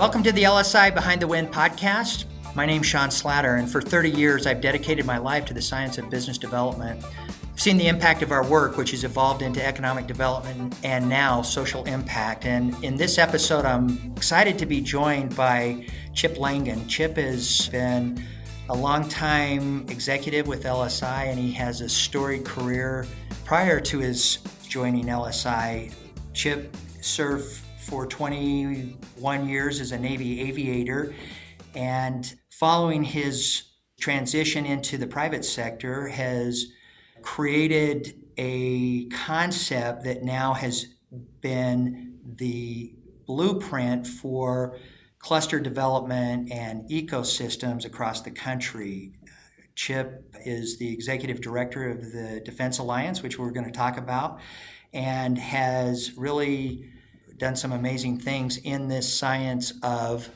Welcome to the LSI Behind the Wind podcast. My name's Sean Slatter, and for 30 years, I've dedicated my life to the science of business development. I've seen the impact of our work, which has evolved into economic development and now social impact. And in this episode, I'm excited to be joined by Chip Laingen. Chip has been a longtime executive with LSI, and he has a storied career. Prior to his joining LSI, Chip served for 21 years as a Navy aviator, and following his transition into the private sector has created a concept that now has been the blueprint for cluster development and ecosystems across the country. Chip is the executive director of the Defense Alliance, which we're going to talk about, and has really done some amazing things in this science of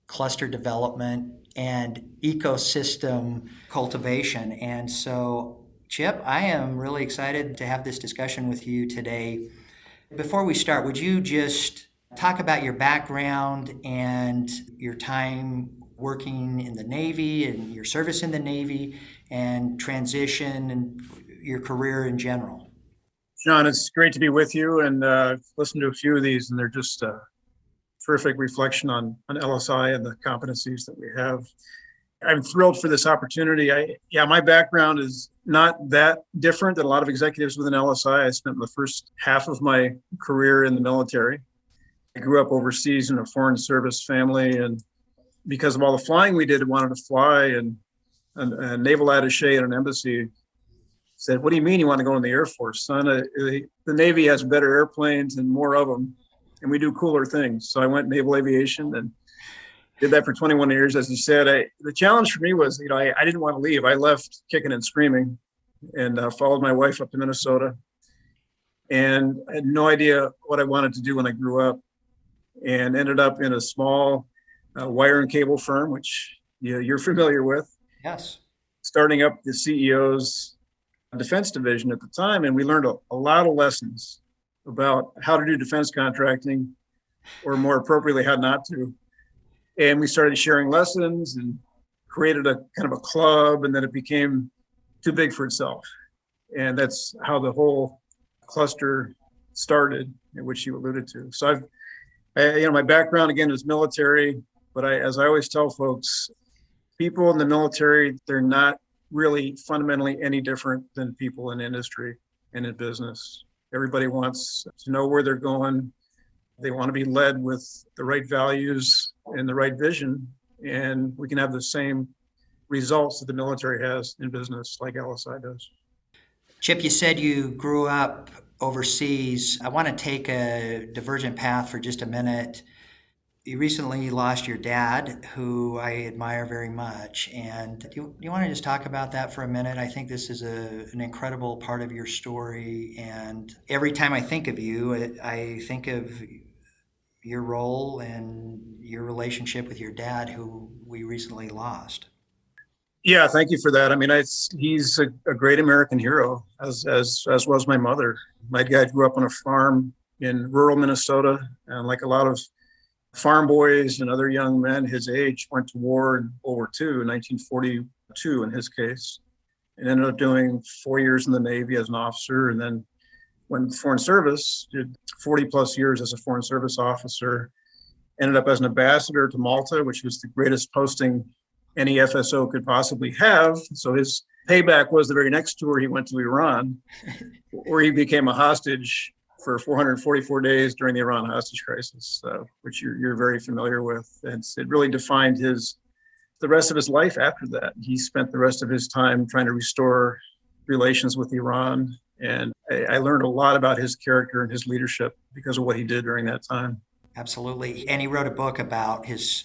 cluster development and ecosystem cultivation. And so, Chip, I am really excited to have this discussion with you today. Before we start, would you just talk about your background and your time working in the Navy and your service in the Navy and transition and your career in general? John, it's great to be with you, and listened to a few of these, and they're just a terrific reflection on LSI and the competencies that we have. I'm thrilled for this opportunity. My background is not that different than a lot of executives within LSI. I spent the first half of my career in the military. I grew up overseas in a foreign service family, and because of all the flying we did, I wanted to fly, and a naval attaché at an embassy said, "What do you mean you want to go in the Air Force, son? The Navy has better airplanes and more of them, and we do cooler things." So I went naval aviation and did that for 21 years. As you said, the challenge for me was, I didn't want to leave. I left kicking and screaming and followed my wife up to Minnesota, and I had no idea what I wanted to do when I grew up, and ended up in a small wire and cable firm, which you're familiar with. Yes. Starting up the CEO's defense division at the time, and we learned a lot of lessons about how to do defense contracting, or more appropriately, how not to. And we started sharing lessons and created a kind of a club, and then it became too big for itself. And that's how the whole cluster started, which you alluded to. So my background again is military, but as I always tell folks, people in the military, they're not really fundamentally any different than people in industry and in business. Everybody wants to know where they're going. They want to be led with the right values and the right vision, and we can have the same results that the military has in business like LSI does. Chip, you said you grew up overseas. I want to take a divergent path for just a minute. You recently lost your dad, who I admire very much. And do you want to just talk about that for a minute? I think this is an incredible part of your story. And every time I think of you, I think of your role and your relationship with your dad, who we recently lost. Yeah, thank you for that. I mean, he's a great American hero, as was my mother. My dad grew up on a farm in rural Minnesota, and like a lot of farm boys and other young men his age, went to war in World War II in 1942 in his case, and ended up doing 4 years in the Navy as an officer, and then went to Foreign Service, did 40 plus years as a Foreign Service officer, ended up as an ambassador to Malta, which was the greatest posting any FSO could possibly have. So his payback was the very next tour he went to Iran, where he became a hostage for 444 days during the Iran hostage crisis, which you're very familiar with. And it really defined the rest of his life after that. He spent the rest of his time trying to restore relations with Iran. And I learned a lot about his character and his leadership because of what he did during that time. Absolutely. And he wrote a book about his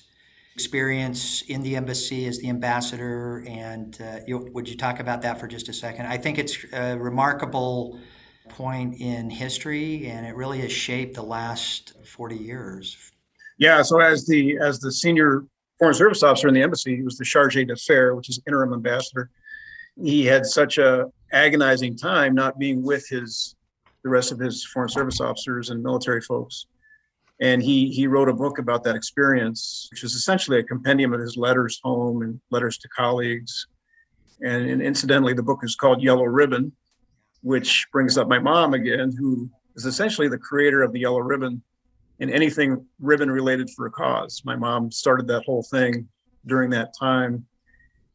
experience in the embassy as the ambassador. And would you talk about that for just a second? I think it's a remarkable point in history, and it really has shaped the last 40 years. Yeah, so as the senior Foreign Service officer in the embassy, he was the charge d'affaires, which is interim ambassador. He had such a agonizing time not being with the rest of his Foreign Service officers and military folks. And he wrote a book about that experience, which is essentially a compendium of his letters home and letters to colleagues. And incidentally, the book is called Yellow Ribbon, which brings up my mom again, who is essentially the creator of the Yellow Ribbon and anything ribbon related for a cause. My mom started that whole thing during that time.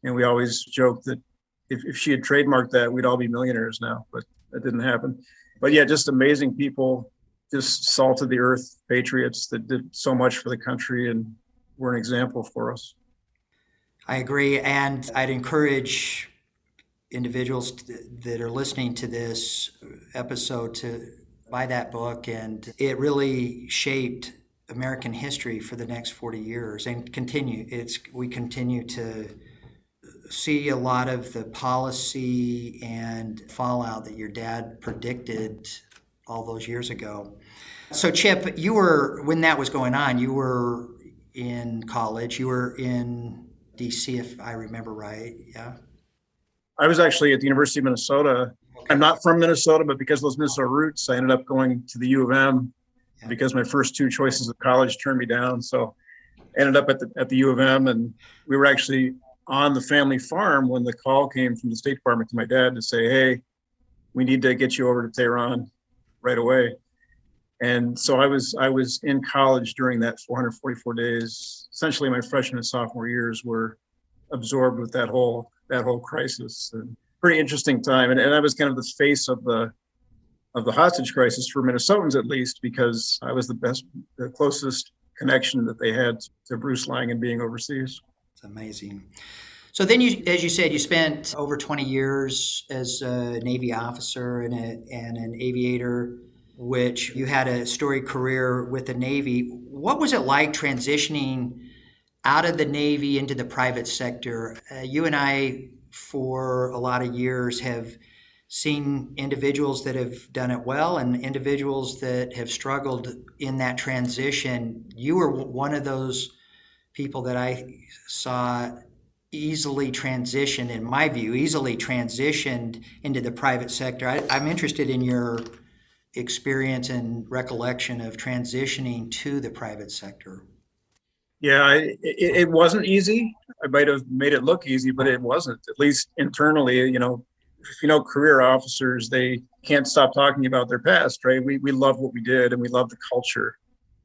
And we always joke that if she had trademarked that, we'd all be millionaires now, but that didn't happen. But yeah, just amazing people, just salt of the earth patriots that did so much for the country and were an example for us. I agree. And I'd encourage individuals that are listening to this episode to buy that book. And it really shaped American history for the next 40 years and we continue to see a lot of the policy and fallout that your dad predicted all those years ago. So Chip, when that was going on, you were in college, you were in DC, if I remember right. Yeah. I was actually at the University of Minnesota. Okay. I'm not from Minnesota, but because of those Minnesota roots, I ended up going to the U of M because my first two choices of college turned me down. So I ended up at the U of M, and we were actually on the family farm when the call came from the State Department to my dad to say, hey, we need to get you over to Tehran right away. And so I was in college during that 444 days. Essentially, my freshman and sophomore years were absorbed with that whole crisis. And pretty interesting time. And I was kind of the face of the hostage crisis for Minnesotans, at least, because I was the closest connection that they had to Bruce Laingen being overseas. It's amazing. So then as you said, you spent over 20 years as a Navy officer and an aviator, which you had a storied career with the Navy. What was it like transitioning out of the Navy into the private sector? You and I, for a lot of years, have seen individuals that have done it well and individuals that have struggled in that transition. You were one of those people that I saw easily transitioned into the private sector. I'm interested in your experience and recollection of transitioning to the private sector. Yeah, it wasn't easy. I might have made it look easy, but it wasn't, at least internally. If career officers, they can't stop talking about their past, right? We love what we did and we love the culture.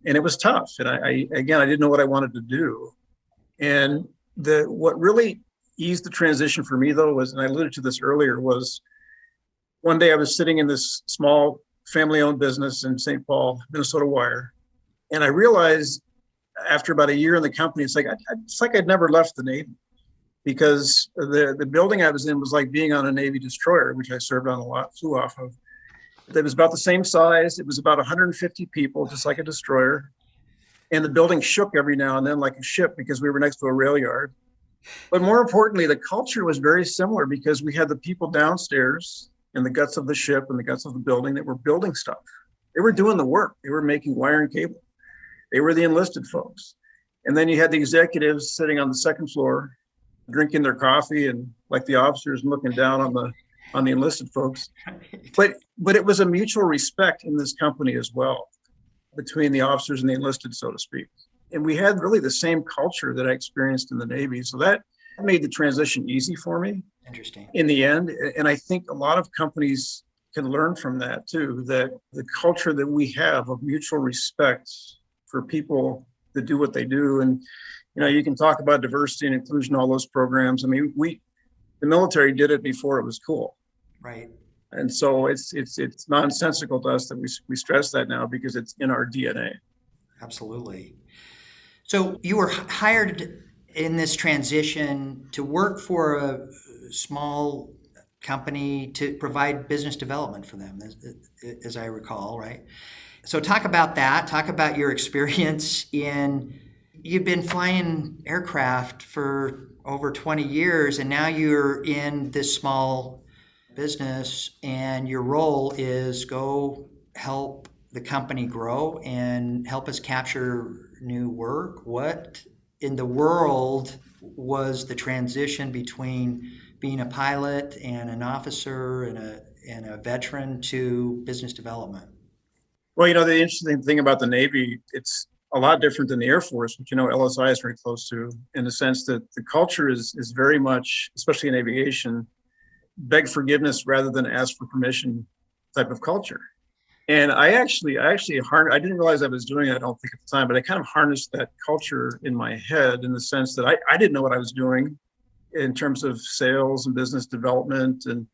And it was tough. And I didn't know what I wanted to do. And what really eased the transition for me, though, was, and I alluded to this earlier, was one day I was sitting in this small family-owned business in St. Paul, Minnesota Wire. And I realized after about a year in the company, it's like I'd never left the Navy, because the building I was in was like being on a Navy destroyer, which I served on a lot, flew off of. It was about the same size. It was about 150 people, just like a destroyer. And the building shook every now and then like a ship because we were next to a rail yard. But more importantly, the culture was very similar because we had the people downstairs in the guts of the ship and the guts of the building that were building stuff. They were doing the work. They were making wire and cable. They were the enlisted folks. And then you had the executives sitting on the second floor, drinking their coffee and like the officers looking down on the enlisted folks. But it was a mutual respect in this company as well, between the officers and the enlisted, so to speak. And we had really the same culture that I experienced in the Navy. So that made the transition easy for me. Interesting. In the end. And I think a lot of companies can learn from that too, that the culture that we have of mutual respect for people that do what they do. And, you can talk about diversity and inclusion, all those programs. I mean, the military did it before it was cool. Right. And so it's nonsensical to us that we stress that now because it's in our DNA. Absolutely. So you were hired in this transition to work for a small company to provide business development for them, as I recall, right? So talk about that. Talk about your experience you've been flying aircraft for over 20 years, and now you're in this small business, and your role is go help the company grow and help us capture new work. What in the world was the transition between being a pilot and an officer and a veteran to business development? Well, the interesting thing about the Navy, it's a lot different than the Air Force, which, LSI is very close to, in the sense that the culture is very much, especially in aviation, beg forgiveness rather than ask for permission type of culture. And I didn't realize I was doing it, I don't think at the time, but I kind of harnessed that culture in my head in the sense that I didn't know what I was doing in terms of sales and business development and,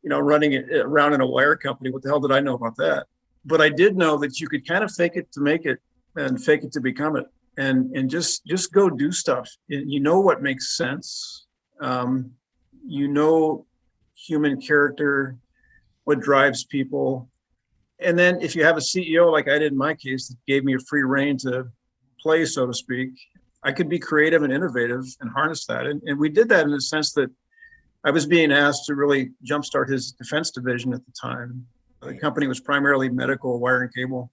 running it around in a wire company. What the hell did I know about that? But I did know that you could kind of fake it to make it and fake it to become it, and just go do stuff. What makes sense. Human character, what drives people. And then if you have a CEO, like I did in my case, that gave me a free rein to play, so to speak, I could be creative and innovative and harness that. And we did that in the sense that I was being asked to really jumpstart his defense division at the time. The company was primarily medical wire and cable.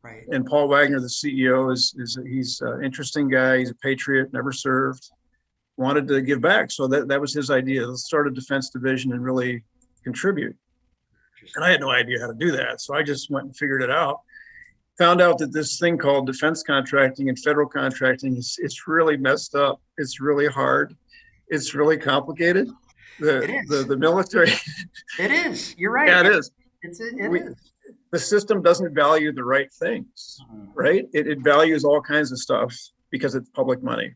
Right. And Paul Wagner, the CEO, he's an interesting guy. He's a patriot, never served, wanted to give back. So that was his idea. Let's start a defense division and really contribute. And I had no idea how to do that. So I just went and figured it out. Found out that this thing called defense contracting and federal contracting it's really messed up. It's really hard. It's really complicated. The military. It is. You're right. Yeah, it is. It is. The system doesn't value the right things, right? It values all kinds of stuff because it's public money.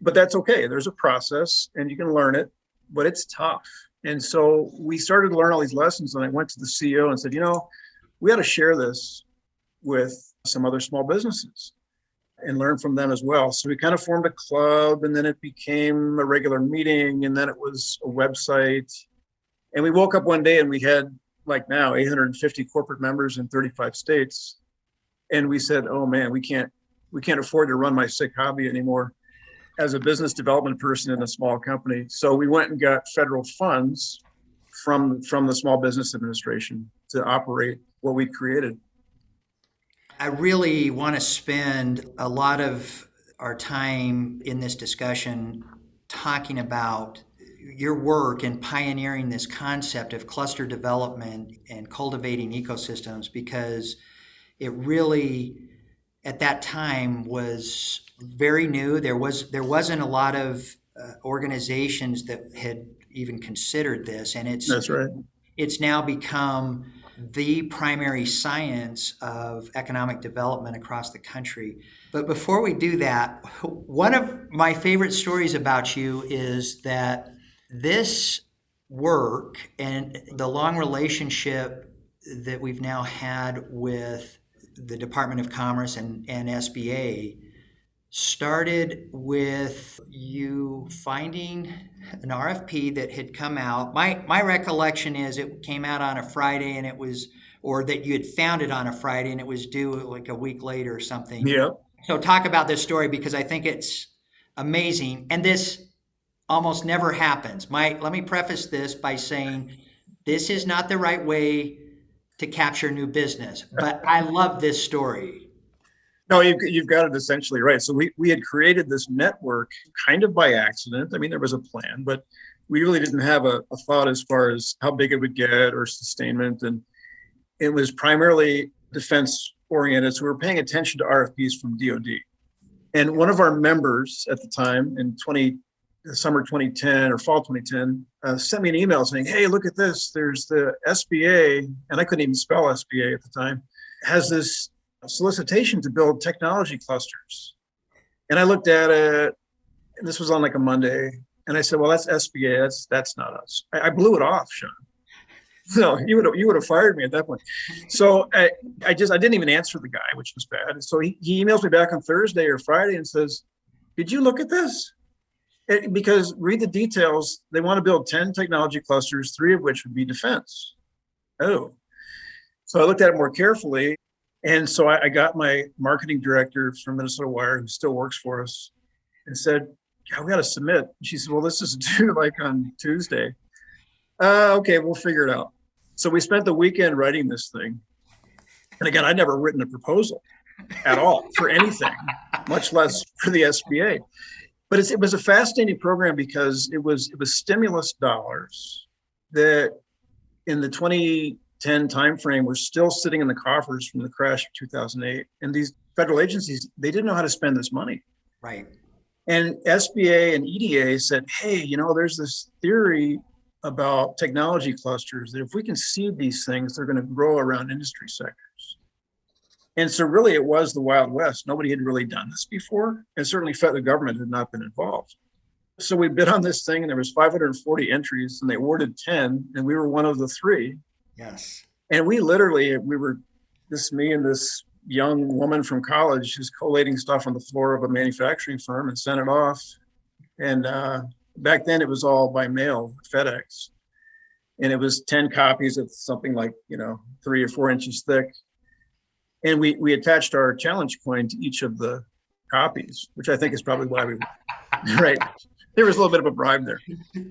But that's okay. There's a process and you can learn it, but it's tough. And so we started to learn all these lessons, and I went to the CEO and said, we ought to share this with some other small businesses and learn from them as well. So we kind of formed a club, and then it became a regular meeting, and then it was a website. And we woke up one day and we had, like now, 850 corporate members in 35 states. And we said, oh man, we can't afford to run my sick hobby anymore as a business development person in a small company. So we went and got federal funds from the Small Business Administration to operate what we created. I really want to spend a lot of our time in this discussion talking about your work in pioneering this concept of cluster development and cultivating ecosystems, because it really, at that time, was very new. There wasn't a lot of organizations that had even considered this, and That's right. It's now become the primary science of economic development across the country. But before we do that, one of my favorite stories about you is that this work and the long relationship that we've now had with the Department of Commerce and SBA started with you finding an RFP that had come out. My recollection is it came out on a Friday, and it was, or that you had found it on a Friday and it was due like a week later or something. Yeah. So talk about this story, because I think it's amazing. And this almost never happens. Let me preface this by saying this is not the right way to capture new business, but I love this story. No, you've got it essentially right. So we had created this network kind of by accident. I mean, there was a plan, but we really didn't have a thought as far as how big it would get or sustainment. And it was primarily defense oriented. So we were paying attention to RFPs from DOD. And one of our members at the time in summer 2010 or fall 2010 sent me an email saying, hey, look at this. There's the SBA, and I couldn't even spell SBA at the time, has this solicitation to build technology clusters. And I looked at it, and this was on like a Monday, and I said, well, that's SBA, that's not us. I blew it off, Sean. So you would have fired me at that point. So I didn't even answer the guy, which was bad. And so he emails me back on Thursday or Friday and says, did you look at this? Because read the details. They want to build 10 technology clusters, 3 of which would be defense. Oh. So I looked at it more carefully. And so I got my marketing director from Minnesota Wire, who still works for us, and said, yeah, we got to submit. She said, well, this is due like on Tuesday. Okay, we'll figure it out. So we spent the weekend writing this thing. And again, I'd never written a proposal at all for anything, much less for the SBA. But it was a fascinating program because it was stimulus dollars that in the 10 timeframe were still sitting in the coffers from the crash of 2008. And these federal agencies, they didn't know how to spend this money. Right. And SBA and EDA said, hey, there's this theory about technology clusters that if we can seed these things, they're going to grow around industry sectors. And so really it was the Wild West. Nobody had really done this before. And certainly federal government had not been involved. So we bid on this thing and there was 540 entries and they awarded 10 and we were one of the 3. Yes. And we were me and this young woman from college who's collating stuff on the floor of a manufacturing firm and sent it off. And back then it was all by mail, FedEx. And it was 10 copies of something like, 3 or 4 inches thick. And we attached our challenge coin to each of the copies, which I think is probably why right. There was a little bit of a bribe there.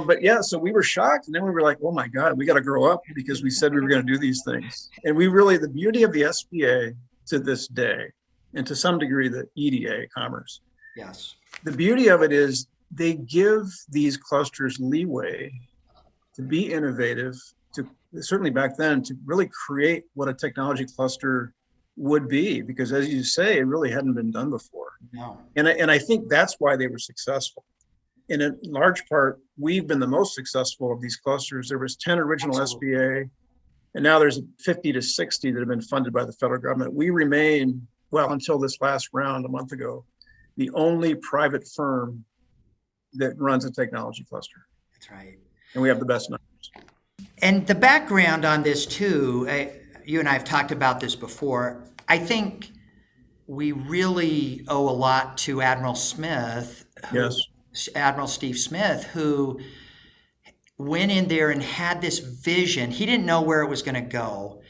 But yeah, so we were shocked. And then we were like, oh my God, we got to grow up because we said we were going to do these things. And the beauty of the SBA to this day, and to some degree the EDA, Commerce. Yes. The beauty of it is they give these clusters leeway to be innovative, to certainly back then, to really create what a technology cluster would be, because as you say, it really hadn't been done before. No. And I think that's why they were successful. And in large part, we've been the most successful of these clusters. There was 10 original Absolutely. SBA, and now there's 50 to 60 that have been funded by the federal government. We remain, well, until this last round a month ago, the only private firm that runs a technology cluster. That's right. And we have the best numbers. And the background on this too, you and I have talked about this before. I think we really owe a lot to Admiral Smith. Yes. Admiral Steve Smith, who went in there and had this vision. He didn't know where it was going to go,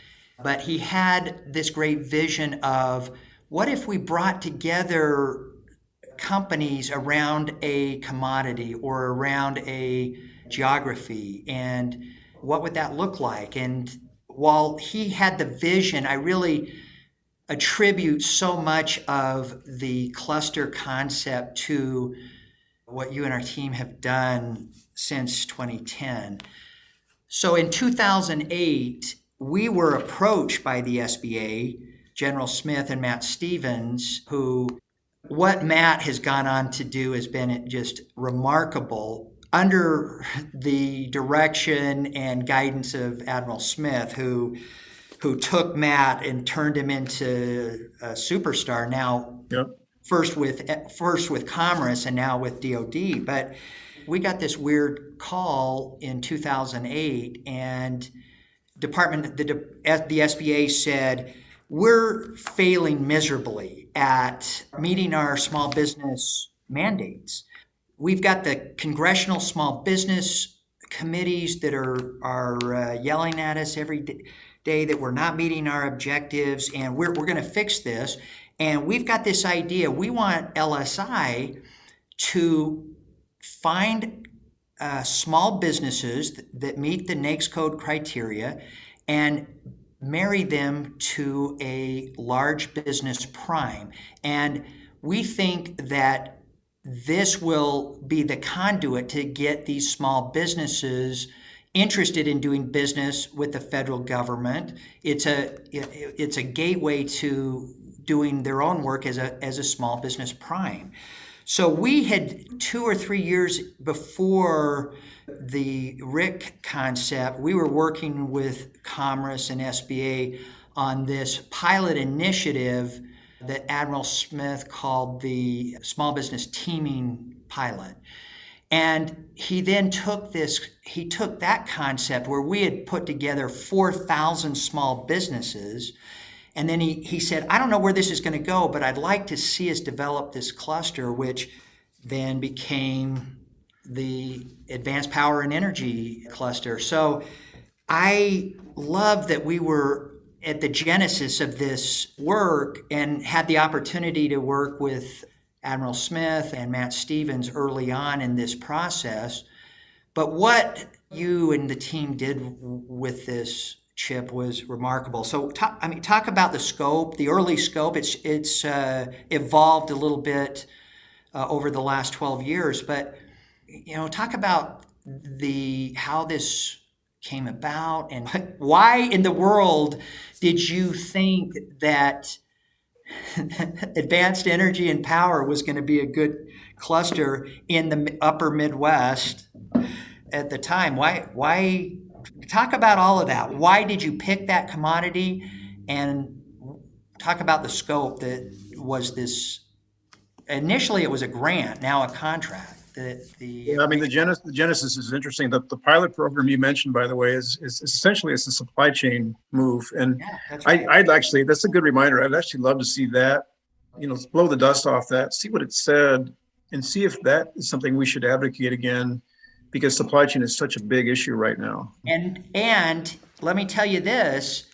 but he had this great vision of what if we brought together companies around a commodity or around a geography, and what would that look like? And while he had the vision, I really attribute so much of the cluster concept to what you and our team have done since 2010. So in 2008, we were approached by the SBA, General Smith and Matt Stevens, what Matt has gone on to do has been just remarkable under the direction and guidance of Admiral Smith, who took Matt and turned him into a superstar now. Yep. First with Commerce and now with DoD. But we got this weird call in 2008, and the SBA said, we're failing miserably at meeting our small business mandates. We've got the congressional small business committees that are yelling at us every day that we're not meeting our objectives, and we're going to fix this. And we've got this idea. We want LSI to find small businesses that meet the NAICS code criteria and marry them to a large business prime. And we think that this will be the conduit to get these small businesses interested in doing business with the federal government. It's a gateway to doing their own work as a small business prime. So we had 2 or 3 years before the RIC concept, we were working with Commerce and SBA on this pilot initiative that Admiral Smith called the Small Business Teaming Pilot. And he then took that concept where we had put together 4,000 small businesses. And then he said, I don't know where this is going to go, but I'd like to see us develop this cluster, which then became the Advanced Power and Energy Cluster. So I love that we were at the genesis of this work and had the opportunity to work with Admiral Smith and Matt Stevens early on in this process. But what you and the team did with this, Chip, was remarkable. So talk about the scope, the early scope. It's evolved a little bit over the last 12 years, but talk about how this came about, and why in the world did you think that advanced energy and power was going to be a good cluster in the upper Midwest at the time? Why talk about all of that? Why did you pick that commodity, and talk about the scope that was this? Initially, it was a grant, now a contract. Yeah, I mean, the genesis is interesting. The pilot program you mentioned, by the way, is essentially it's a supply chain move. And Yeah, that's right. I'd actually, that's a good reminder. I'd actually love to see that, blow the dust off that, see what it said, and see if that is something we should advocate again, because supply chain is such a big issue right now. And let me tell you this,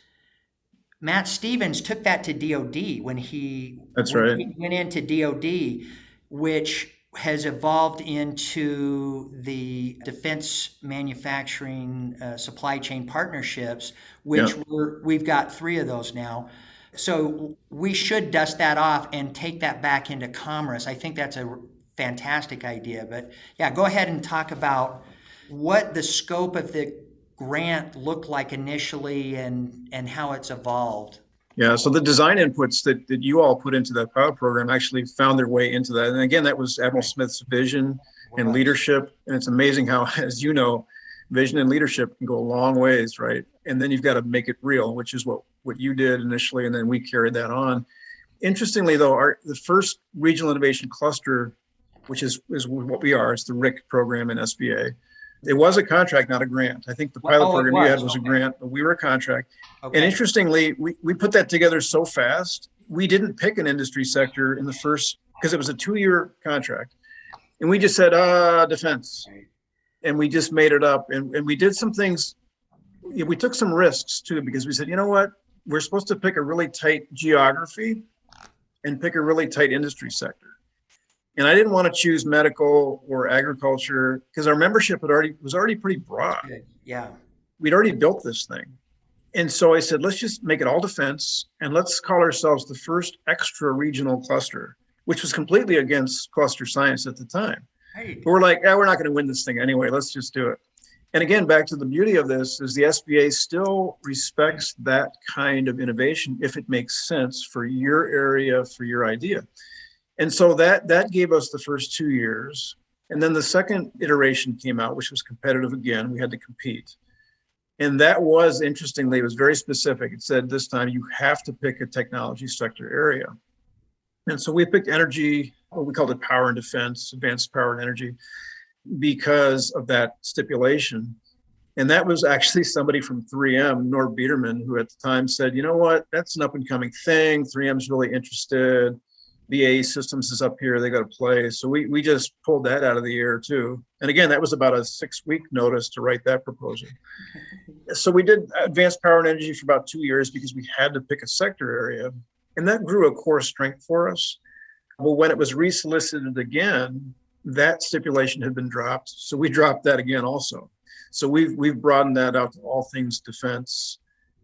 Matt Stevens took that to DOD when he That's right. went into DOD, which has evolved into the defense manufacturing supply chain partnerships, which we've got 3 of those now. So we should dust that off and take that back into commerce. I think that's a fantastic idea. But yeah, go ahead and talk about what the scope of the grant looked like initially and how it's evolved. Yeah, so the design inputs that you all put into that pilot program actually found their way into that. And again, that was Admiral Smith's vision and leadership. And it's amazing how, as you know, vision and leadership can go a long ways, right? And then you've got to make it real, which is what you did initially, and then we carried that on. Interestingly, though, the first regional innovation cluster, which is what we are, it's the RIC program in SBA. It was a contract, not a grant. I think the pilot program you had was a grant, but we were a contract. Okay. And interestingly, we put that together so fast, we didn't pick an industry sector in the first, because it was a 2-year contract. And we just said, defense. And we just made it up. And we did some things, we took some risks too, because we said, you know what? We're supposed to pick a really tight geography and pick a really tight industry sector. And I didn't want to choose medical or agriculture because our membership was already pretty broad. Yeah. We'd already built this thing. And so I said, let's just make it all defense and let's call ourselves the first extra regional cluster, which was completely against cluster science at the time. Right. But we're like, we're not going to win this thing anyway. Let's just do it. And again, back to the beauty of this is the SBA still respects that kind of innovation if it makes sense for your area, for your idea. And so that gave us the first 2 years. And then the second iteration came out, which was competitive again. We had to compete. And that was, interestingly, it was very specific. It said this time you have to pick a technology sector area. And so we picked energy, we called it power and defense, advanced power and energy, because of that stipulation. And that was actually somebody from 3M, Norb Biederman, who at the time said, you know what, that's an up and coming thing. 3M's really interested. BAE Systems is up here, they got to play. So we just pulled that out of the air too. And again, that was about a 6-week notice to write that proposal. So we did advanced power and energy for about 2 years because we had to pick a sector area. And that grew a core strength for us. But when it was resolicited again, that stipulation had been dropped. So we dropped that again also. So we've broadened that out to all things defense.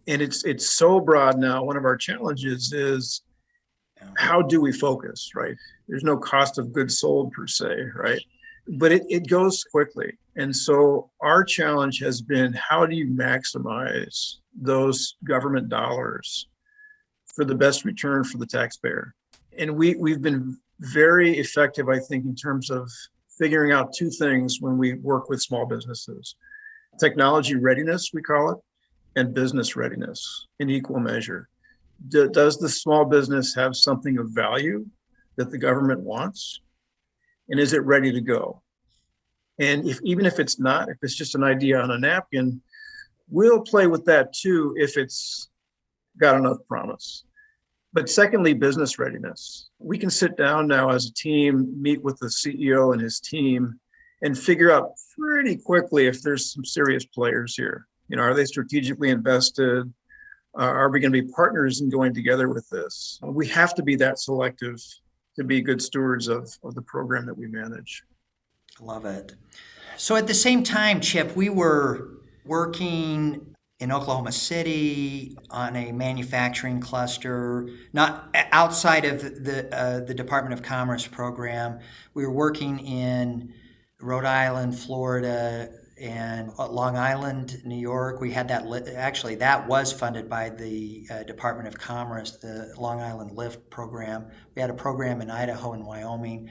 And it's so broad now. One of our challenges is, how do we focus, right? There's no cost of goods sold per se, right? But it goes quickly. And so our challenge has been, how do you maximize those government dollars for the best return for the taxpayer? And we've been very effective, I think, in terms of figuring out 2 things when we work with small businesses. Technology readiness, we call it, and business readiness in equal measure. Does the small business have something of value that the government wants? And is it ready to go? And even if it's not, if it's just an idea on a napkin, we'll play with that too if it's got enough promise. But secondly, business readiness. We can sit down now as a team, meet with the CEO and his team, and figure out pretty quickly if there's some serious players here. Are they strategically invested? Are we going to be partners in going together with this? We have to be that selective to be good stewards of the program that we manage. Love it. So at the same time, Chip, we were working in Oklahoma City on a manufacturing cluster, not outside of the Department of Commerce program. We were working in Rhode Island, Florida, and Long Island, New York. We had that, actually, that was funded by the Department of Commerce, the Long Island Lift program. We had a program in Idaho and Wyoming.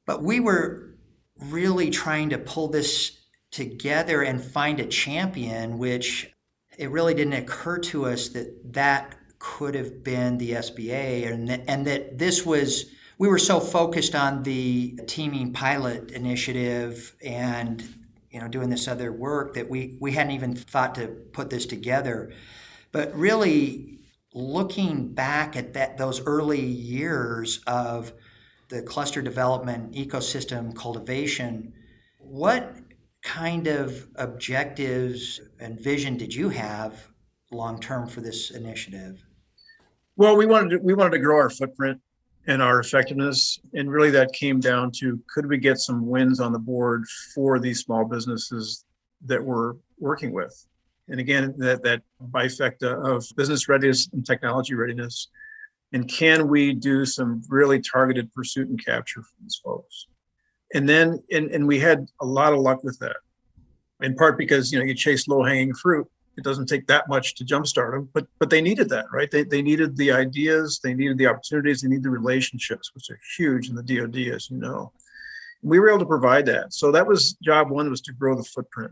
But we were really trying to pull this together and find a champion, which it really didn't occur to us that that could have been the SBA, and that this was, we were so focused on the teaming pilot initiative and doing this other work that we hadn't even thought to put this together. But really looking back at those early years of the cluster development, ecosystem cultivation, what kind of objectives and vision did you have long term for this initiative? Well, we wanted to grow our footprint and our effectiveness, and really that came down to, could we get some wins on the board for these small businesses that we're working with? And again, that bifecta of business readiness and technology readiness. And can we do some really targeted pursuit and capture for these folks? And then, and we had a lot of luck with that, in part because, you chase low hanging fruit. It doesn't take that much to jumpstart them, but they needed that, right? They needed the ideas, they needed the opportunities, they needed the relationships, which are huge in the DoD, as you know. We were able to provide that. So that was job one, was to grow the footprint.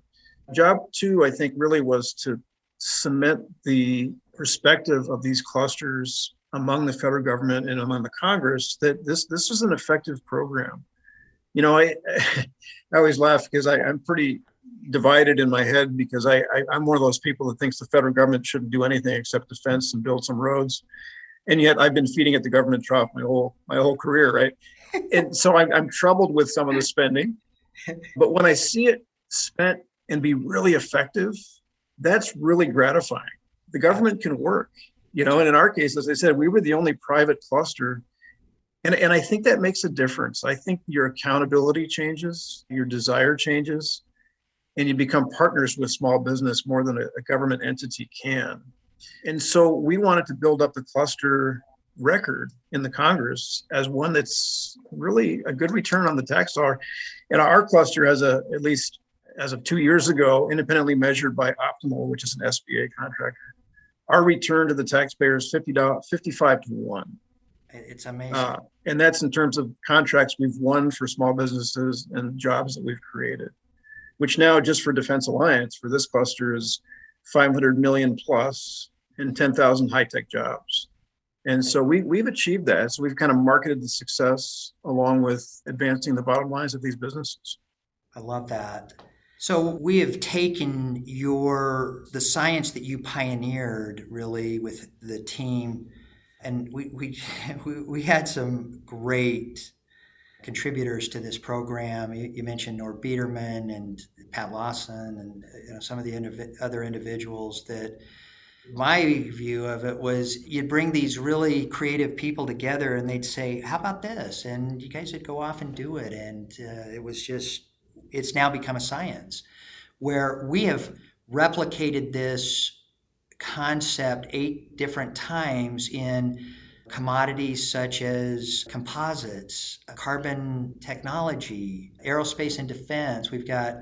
Job two, I think, really was to cement the perspective of these clusters among the federal government and among the Congress that this was an effective program. I always laugh because I'm pretty divided in my head, because I'm one of those people that thinks the federal government shouldn't do anything except defense and build some roads. And yet I've been feeding at the government trough my whole career, right? And so I'm troubled with some of the spending. But when I see it spent and be really effective, that's really gratifying. The government can work, and in our case, as I said, we were the only private cluster. And I think that makes a difference. I think your accountability changes, your desire changes, and you become partners with small business more than a government entity can. And so we wanted to build up the cluster record in the Congress as one that's really a good return on the tax dollar. And our cluster has at least as of 2 years ago, independently measured by Optimal, which is an SBA contractor, our return to the taxpayer is 55 to 1. It's amazing. And that's in terms of contracts we've won for small businesses and jobs that we've created, which now, just for Defense Alliance, for this cluster, is 500 million plus and 10,000 high-tech jobs. And so we've achieved that. So we've kind of marketed the success along with advancing the bottom lines of these businesses. I love that. So we have taken the science that you pioneered really with the team, and we had some great contributors to this program. You mentioned Nor Biederman and Pat Lawson and some of the other individuals that my view of it was you'd bring these really creative people together and they'd say, how about this? And you guys would go off and do it. And it's now become a science where we have replicated this concept 8 different times in commodities such as composites, carbon technology, aerospace and defense. We've got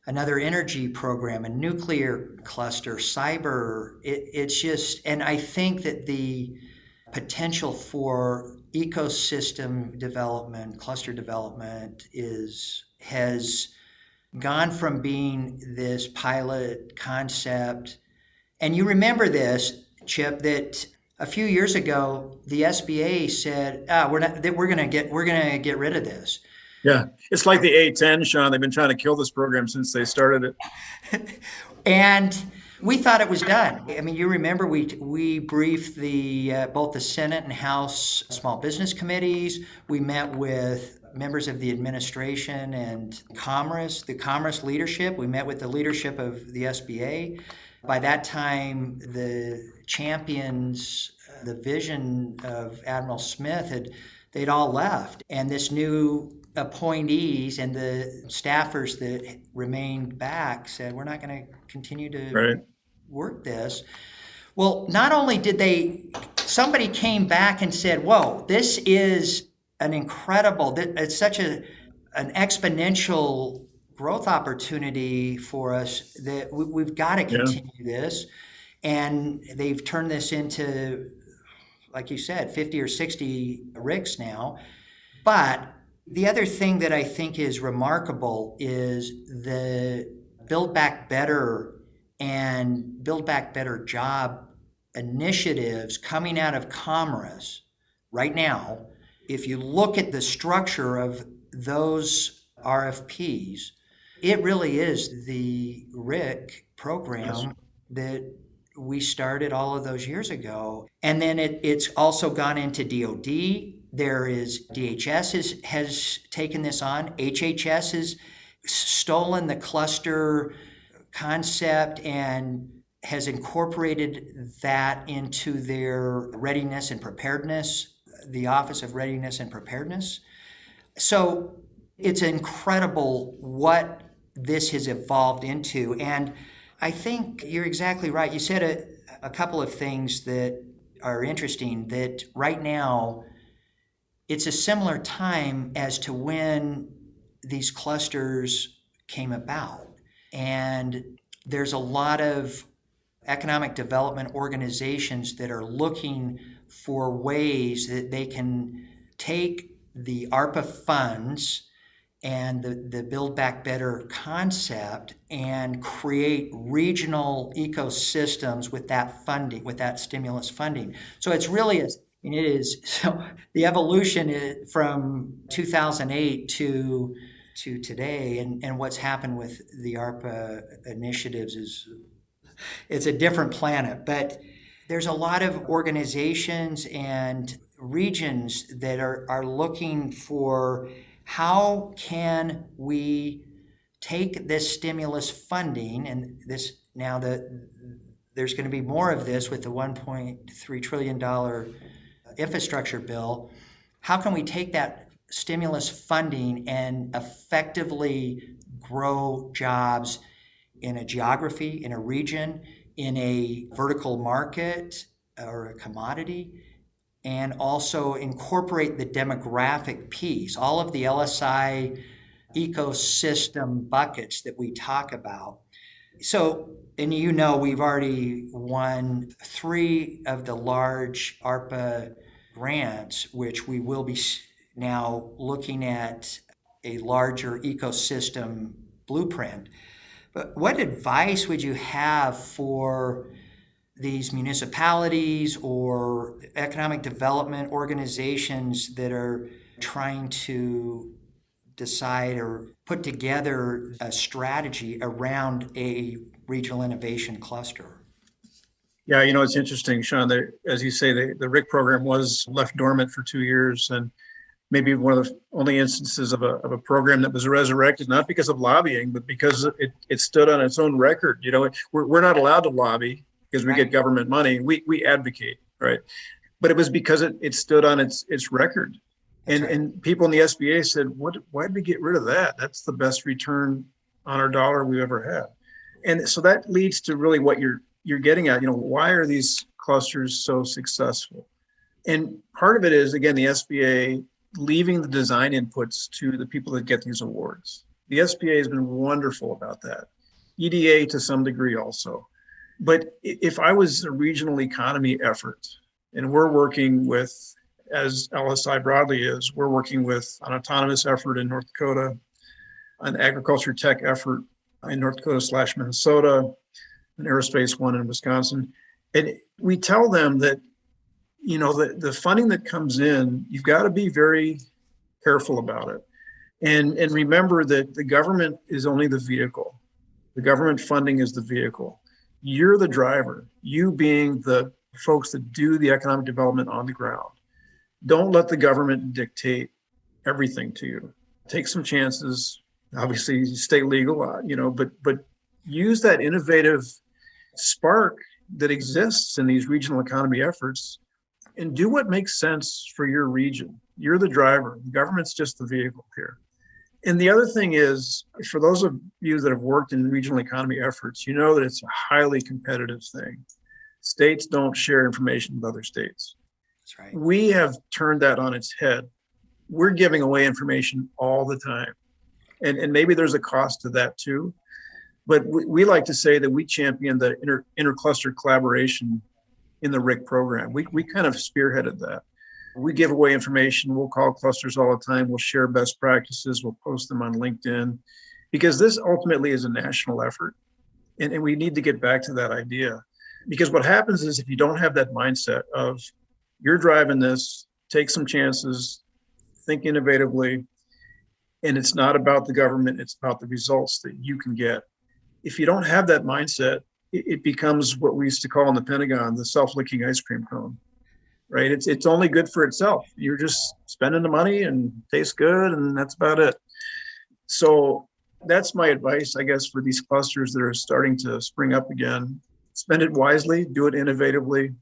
another energy program, a nuclear cluster, cyber. It's just, and I think that the potential for ecosystem development, cluster development has gone from being this pilot concept. And you remember this, Chip, that a few years ago, the SBA said, we're going to get rid of this. Yeah, it's like the A10, Sean. They've been trying to kill this program since they started it. And we thought it was done. I mean, you remember we briefed both the Senate and House Small Business Committees. We met with members of the administration and Commerce, the Commerce leadership. We met with the leadership of the SBA. By that time, the champions, the vision of Admiral Smith they'd all left. And this new appointees and the staffers that remained back said, we're not going to continue to work this. Well, not only did somebody came back and said, whoa, this is an incredible, it's such an exponential growth opportunity for us that we've got to Yeah. continue this. And they've turned this into, like you said, 50 or 60 RICs now. But the other thing that I think is remarkable is the Build Back Better and Build Back Better job initiatives coming out of Commerce right now. If you look at the structure of those RFPs, it really is the RIC Yes. program that we started all of those years ago. And then it's also gone into DOD. There is DHS has taken this on. HHS has stolen the cluster concept and has incorporated that into their readiness and preparedness, the Office of Readiness and Preparedness. So it's incredible what this has evolved into. And I think you're exactly right. You said a couple of things that are interesting, that right now it's a similar time as to when these clusters came about. And there's a lot of economic development organizations that are looking for ways that they can take the ARPA funds and the Build Back Better concept and create regional ecosystems with that funding, with that stimulus funding. So it's really so the evolution from 2008 to today, and what's happened with the ARPA initiatives is it's a different planet. But there's a lot of organizations and regions that are looking for how can we take this stimulus funding, and this now that there's going to be more of this with the $1.3 trillion infrastructure bill, how can we take that stimulus funding and effectively grow jobs in a geography, in a region, in a vertical market or a commodity, and also incorporate the demographic piece, all of the LSI ecosystem buckets that we talk about. So, and we've already won 3 of the large ARPA grants, which we will be now looking at a larger ecosystem blueprint. But what advice would you have for these municipalities or economic development organizations that are trying to decide or put together a strategy around a regional innovation cluster? Yeah, it's interesting, Sean. As you say, the RIC program was left dormant for 2 years, and maybe one of the only instances of a program that was resurrected, not because of lobbying, but because it stood on its own record. We're not allowed to lobby because we get government money. We advocate, right? But it was because it stood on its record. And people in the SBA said, why did we get rid of that? That's the best return on our dollar we've ever had. And so that leads to really what you're getting at. Why are these clusters so successful? And part of it is, again, the SBA leaving the design inputs to the people that get these awards. The SBA has been wonderful about that. EDA to some degree also. But if I was a regional economy effort, and we're working with, as LSI broadly is, we're working with an autonomous effort in North Dakota, an agriculture tech effort in North Dakota / Minnesota, an aerospace one in Wisconsin. And we tell them that, the funding that comes in, you've got to be very careful about it. And remember that the government is only the vehicle. The government funding is the vehicle. You're the driver, you being the folks that do the economic development on the ground. Don't let the government dictate everything to you. Take some chances. Obviously, stay legal, but use that innovative spark that exists in these regional economy efforts and do what makes sense for your region. You're the driver. The government's just the vehicle here. And the other thing is, for those of you that have worked in regional economy efforts, you know that it's a highly competitive thing. States don't share information with other states. That's right. We have turned that on its head. We're giving away information all the time. And maybe there's a cost to that too. But we like to say that we champion the intercluster collaboration in the RIC program. We kind of spearheaded that. We give away information. We'll call clusters all the time. We'll share best practices. We'll post them on LinkedIn because this ultimately is a national effort. And we need to get back to that idea. Because what happens is if you don't have that mindset of you're driving this, take some chances, think innovatively, and it's not about the government, it's about the results that you can get. If you don't have that mindset, it becomes what we used to call in the Pentagon the self-licking ice cream cone, right? It's only good for itself. You're just spending the money and tastes good, and that's about it. So that's my advice, I guess, for these clusters that are starting to spring up again. Spend it wisely, do it innovatively,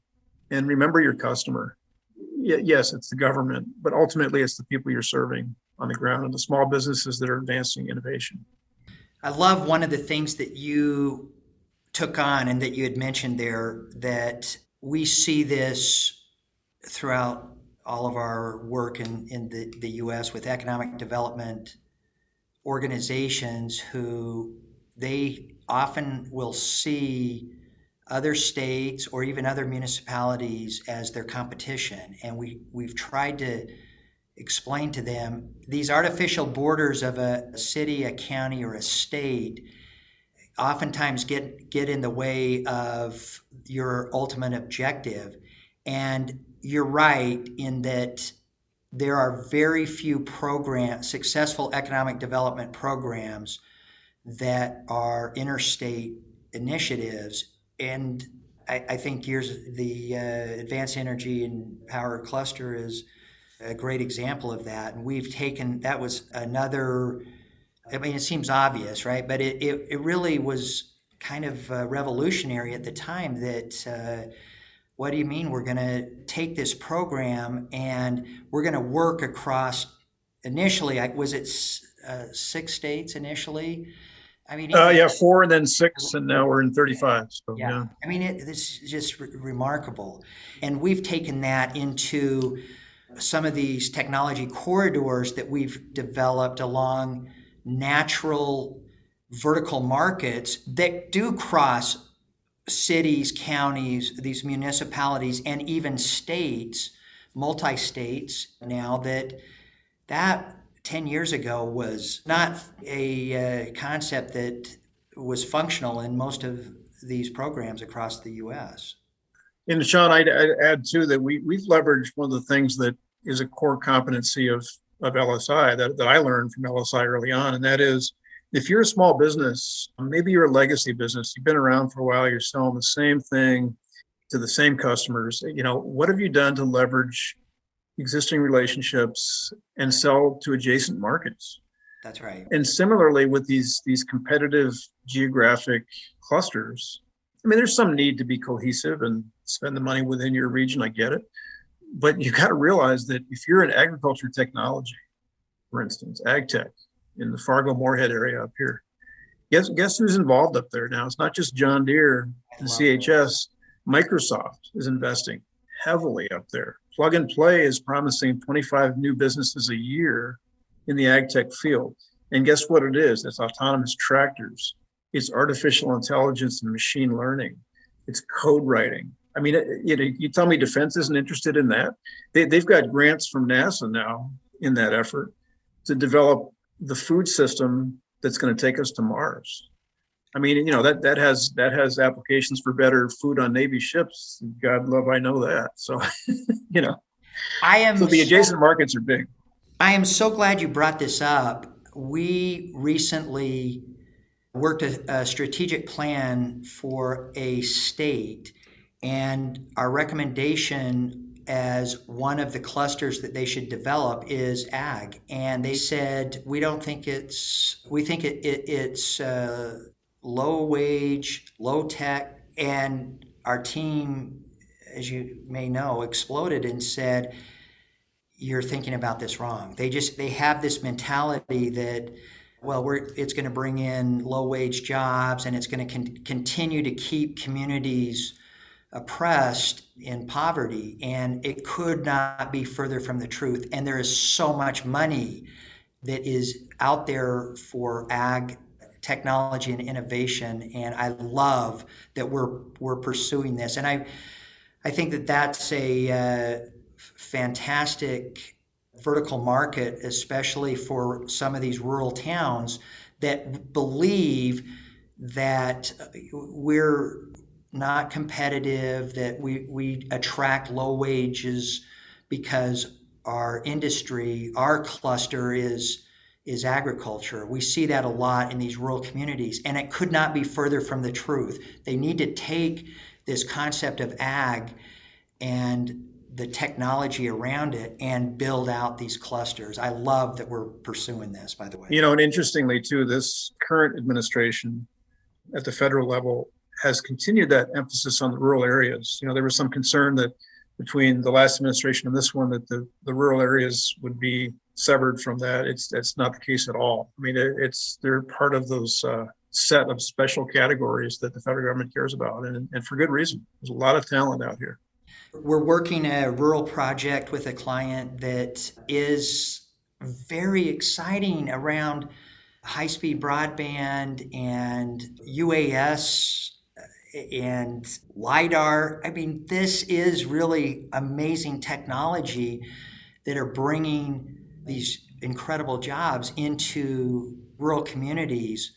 and remember your customer. Yes, it's the government, but ultimately it's the people you're serving on the ground and the small businesses that are advancing innovation. I love one of the things that you took on and that you had mentioned there, that we see this throughout all of our work in the U.S. with economic development organizations who they often will see other states or even other municipalities as their competition. And we've tried to explain to them these artificial borders of a city, a county, or a state oftentimes get in the way of your ultimate objective. And you're right in that there are very few successful economic development programs that are interstate initiatives. And I think the Advanced Energy and Power Cluster is a great example of that. And we've taken, that was another, I mean, it seems obvious, right? But it really was kind of revolutionary at the time that, what do you mean we're going to take this program and we're going to work across, initially, was it 6 states initially? I mean, 4 and then 6, and now we're in 35. So, yeah. I mean, this is just remarkable. And we've taken that into some of these technology corridors that we've developed along natural vertical markets that do cross cities, counties, these municipalities, and even states, multi-states now, that 10 years ago was not a concept that was functional in most of these programs across the U.S. And Sean, I'd add too that we've leveraged one of the things that is a core competency of LSI that I learned from LSI early on, and that is, if you're a small business, maybe you're a legacy business, you've been around for a while, you're selling the same thing to the same customers, what have you done to leverage existing relationships and sell to adjacent markets? That's right. And similarly with these competitive geographic clusters, I mean, there's some need to be cohesive and spend the money within your region, I get it. But you got to realize that if you're in agriculture technology, for instance, ag tech, in the Fargo-Moorhead area up here. Guess who's involved up there now? It's not just John Deere and CHS. Microsoft is investing heavily up there. Plug and Play is promising 25 new businesses a year in the ag tech field. And guess what it is? It's autonomous tractors. It's artificial intelligence and machine learning. It's code writing. I mean, you tell me defense isn't interested in that? They've got grants from NASA now in that effort to develop the food system that's going to take us to Mars. I mean, that has applications for better food on Navy ships. God love, I know that. So, so the adjacent markets are big. I am so glad you brought this up. We recently worked a strategic plan for a state, and our recommendation as one of the clusters that they should develop is ag. And they said, we think it's low wage, low tech. And our team, as you may know, exploded and said, you're thinking about this wrong. They have this mentality that, well, it's going to bring in low wage jobs and it's going to continue to keep communities oppressed in poverty, and it could not be further from the truth. And there is so much money that is out there for ag technology and innovation, and I love that we're pursuing this. And I think that that's a fantastic vertical market, especially for some of these rural towns that believe that we're not competitive, that we attract low wages because our industry, our cluster is agriculture. We see that a lot in these rural communities, and it could not be further from the truth. They need to take this concept of ag and the technology around it and build out these clusters. I love that we're pursuing this, by the way. And interestingly too, this current administration at the federal level has continued that emphasis on the rural areas. There was some concern that between the last administration and this one, that the rural areas would be severed from that. That's not the case at all. I mean, they're part of those set of special categories that the federal government cares about, and for good reason. There's a lot of talent out here. We're working a rural project with a client that is very exciting around high-speed broadband and UAS and LiDAR. I mean, this is really amazing technology that are bringing these incredible jobs into rural communities,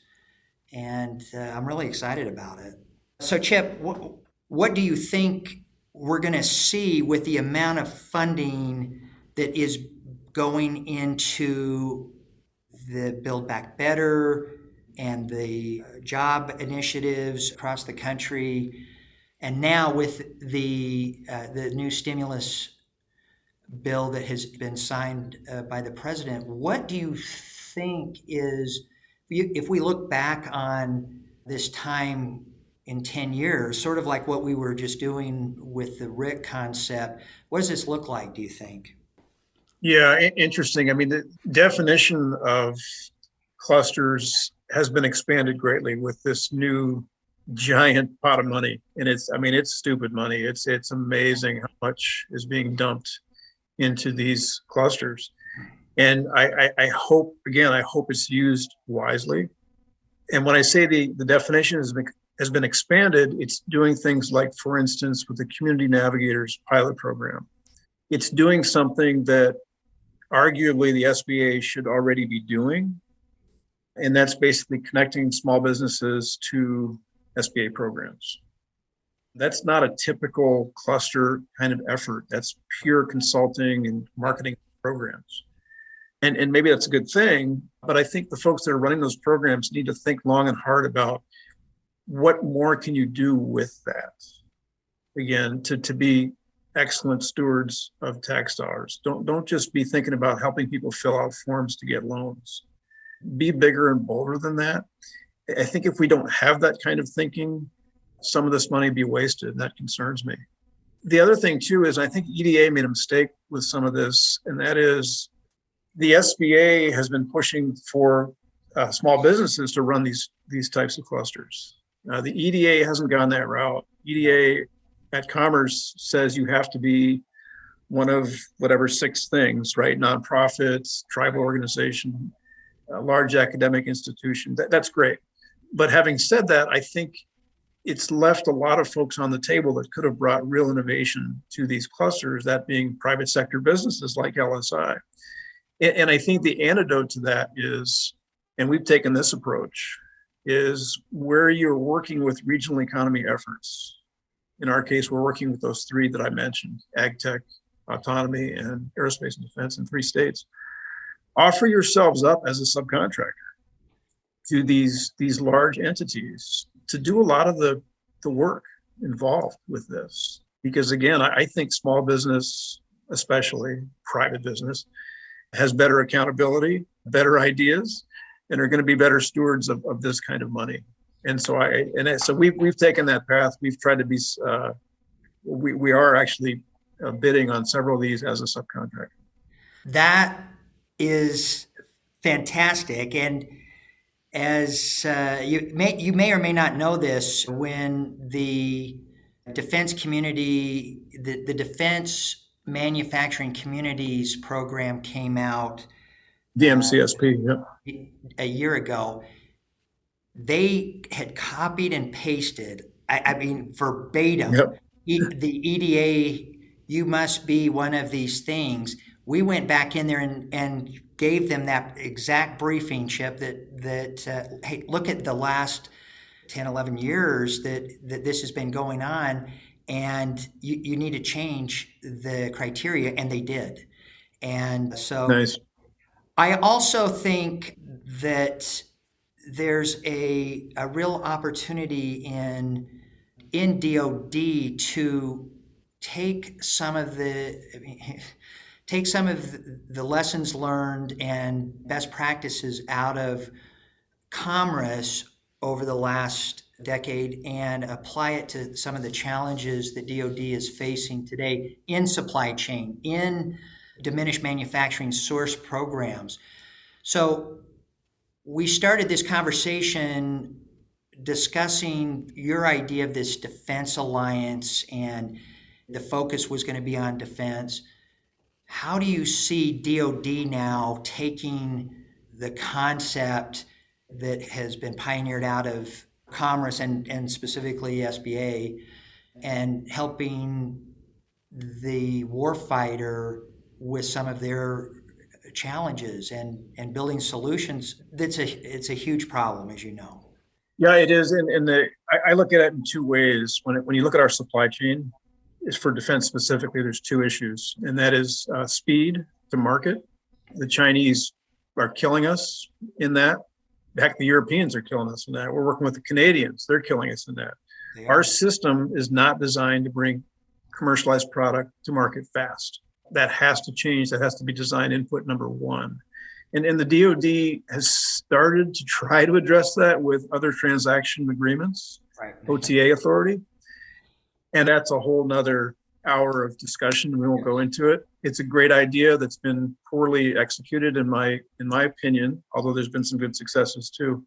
and I'm really excited about it. So, Chip, what do you think we're going to see with the amount of funding that is going into the Build Back Better and the job initiatives across the country, and now with the new stimulus bill that has been signed by the president? What do you think is, if we look back on this time in 10 years, sort of like what we were just doing with the RIC concept, what does this look like, do you think? Yeah, interesting. I mean, the definition of clusters has been expanded greatly with this new giant pot of money. And it's stupid money. It's amazing how much is being dumped into these clusters. And I hope it's used wisely. And when I say the definition has been expanded, it's doing things like, for instance, with the Community Navigators pilot program. It's doing something that arguably the SBA should already be doing. And that's basically connecting small businesses to SBA programs. That's not a typical cluster kind of effort. That's pure consulting and marketing programs. And maybe that's a good thing, but I think the folks that are running those programs need to think long and hard about what more can you do with that? Again, to be excellent stewards of tax dollars. Don't just be thinking about helping people fill out forms to get loans. Be bigger and bolder than that. I think if we don't have that kind of thinking, some of this money be wasted, and that concerns me. The other thing too is I think EDA made a mistake with some of this, and that is the SBA has been pushing for small businesses to run these types of clusters. The EDA hasn't gone that route. EDA at Commerce says you have to be one of whatever 6 things, right? Nonprofits, tribal organization, large academic institution. That's great. But having said that, I think it's left a lot of folks on the table that could have brought real innovation to these clusters, that being private sector businesses like LSI. And I think the antidote to that is, and we've taken this approach, is where you're working with regional economy efforts. In our case, we're working with those 3 that I mentioned: ag tech, autonomy, and aerospace and defense in 3 states. Offer yourselves up as a subcontractor to these large entities to do a lot of the work involved with this. Because again, I think small business, especially private business, has better accountability, better ideas, and are going to be better stewards of this kind of money. And so we've taken that path. We've tried to be, we are actually bidding on several of these as a subcontractor. That is fantastic. And as you may or may not know this, when the defense community, the defense manufacturing communities program came out DMCSP, yep. a year ago. They had copied and pasted, I mean, verbatim, Yep. the EDA, you must be one of these things. We went back in there and gave them that exact briefing, Chip, that hey, look at the last 10, 11 years that this has been going on, and you need to change the criteria, and they did. And so Nice. I also think that there's a real opportunity in DoD to take some of the take some of the lessons learned and best practices out of commerce over the last decade and apply it to some of the challenges that DoD is facing today in supply chain, in diminished manufacturing source programs. So we started this conversation discussing your idea of this defense alliance, and the focus was going to be on defense. How do you see DoD now taking the concept that has been pioneered out of Commerce and specifically SBA and helping the warfighter with some of their challenges and building solutions? It's a huge problem, as you know. Yeah, it is. I look at it in two ways. When you look at our supply chain, is for defense specifically, there's two issues, and that is speed to market. The Chinese are killing us in that. Heck, the Europeans are killing us in that. We're working with the Canadians. They're killing us in that. Our system is not designed to bring commercialized product to market fast. That has to change. That has to be design input number one. And the DoD has started to try to address that with other transaction agreements, right. OTA authority. And that's a whole nother hour of discussion. We won't go into it. It's a great idea that's been poorly executed in my opinion, although there's been some good successes too.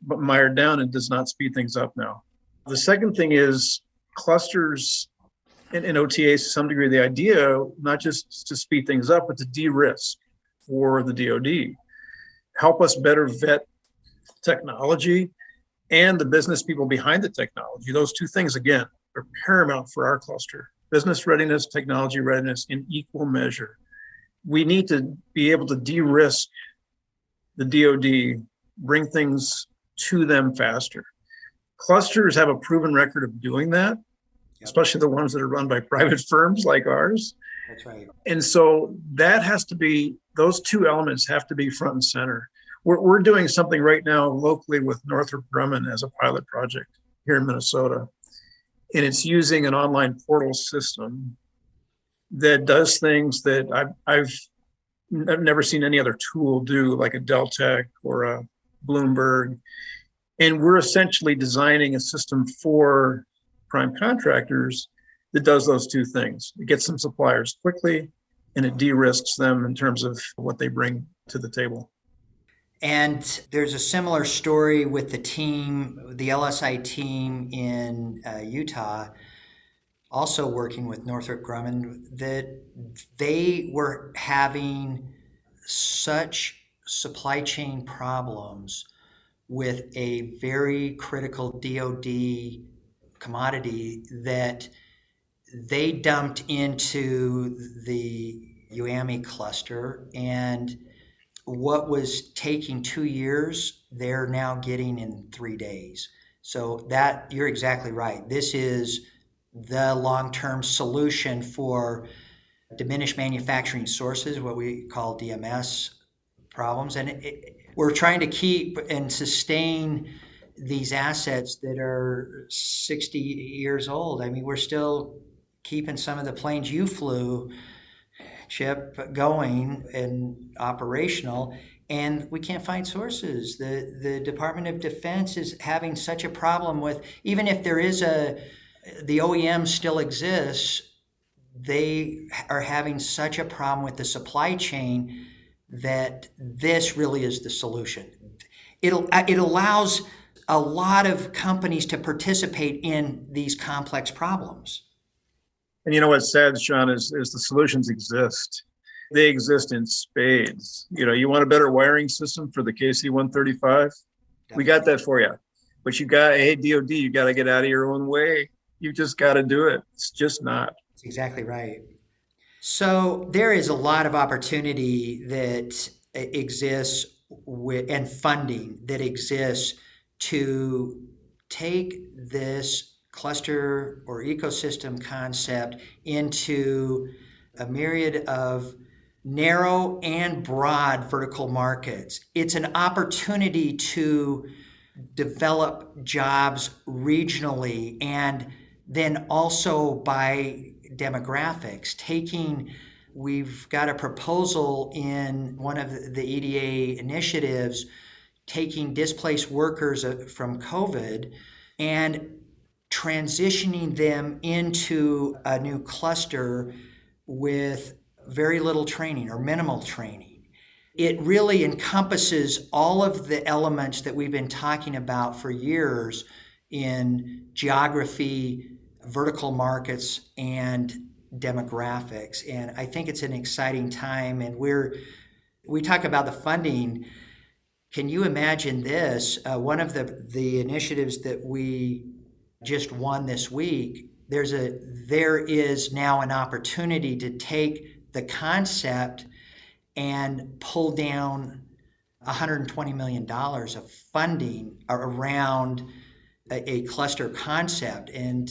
But mired down, it does not speed things up now. The second thing is clusters in OTAs to some degree, the idea, not just to speed things up, but to de-risk for the DoD, help us better vet technology and the business people behind the technology. Those two things, again, are paramount for our cluster. Business readiness, technology readiness in equal measure. We need to be able to de-risk the DoD, bring things to them faster. Clusters have a proven record of doing that, especially the ones that are run by private firms like ours. That's right. And so that has to be, those two elements have to be front and center. We're doing something right now locally with Northrop Grumman as a pilot project here in Minnesota. And it's using an online portal system that does things that I've never seen any other tool do, like a Deltek or a Bloomberg. And we're essentially designing a system for prime contractors that does those two things. It gets some suppliers quickly, and it de-risks them in terms of what they bring to the table. And there's a similar story with the team, the LSI team in Utah, also working with Northrop Grumman, that they were having such supply chain problems with a very critical DoD commodity that they dumped into the UAMI cluster, and what was taking 2 years, they're now getting in 3 days. So that, you're exactly right. This is the long-term solution for diminished manufacturing sources, what we call DMS problems. And we're trying to keep and sustain these assets that are 60 years old. I mean, we're still keeping some of the planes you flew, Chip, going and operational, and we can't find sources. The Department of Defense is having such a problem with, even if there is the OEM still exists, they are having such a problem with the supply chain that this really is the solution. It allows a lot of companies to participate in these complex problems. And you know what's sad, Sean, is the solutions exist. They exist in spades. You want a better wiring system for the KC-135? We got that for you. But hey, DOD, you got to get out of your own way. You just got to do it. It's just not. That's exactly right. So there is a lot of opportunity that exists and funding that exists to take this cluster or ecosystem concept into a myriad of narrow and broad vertical markets. It's an opportunity to develop jobs regionally and then also by demographics. We've got a proposal in one of the EDA initiatives, taking displaced workers from COVID and transitioning them into a new cluster with very little training or minimal training. It really encompasses all of the elements that we've been talking about for years in geography, vertical markets, and demographics. And I think it's an exciting time. And we talk about the funding. Can you imagine this? One of the initiatives that we just won this week, there is now an opportunity to take the concept and pull down $120 million of funding around a cluster concept. And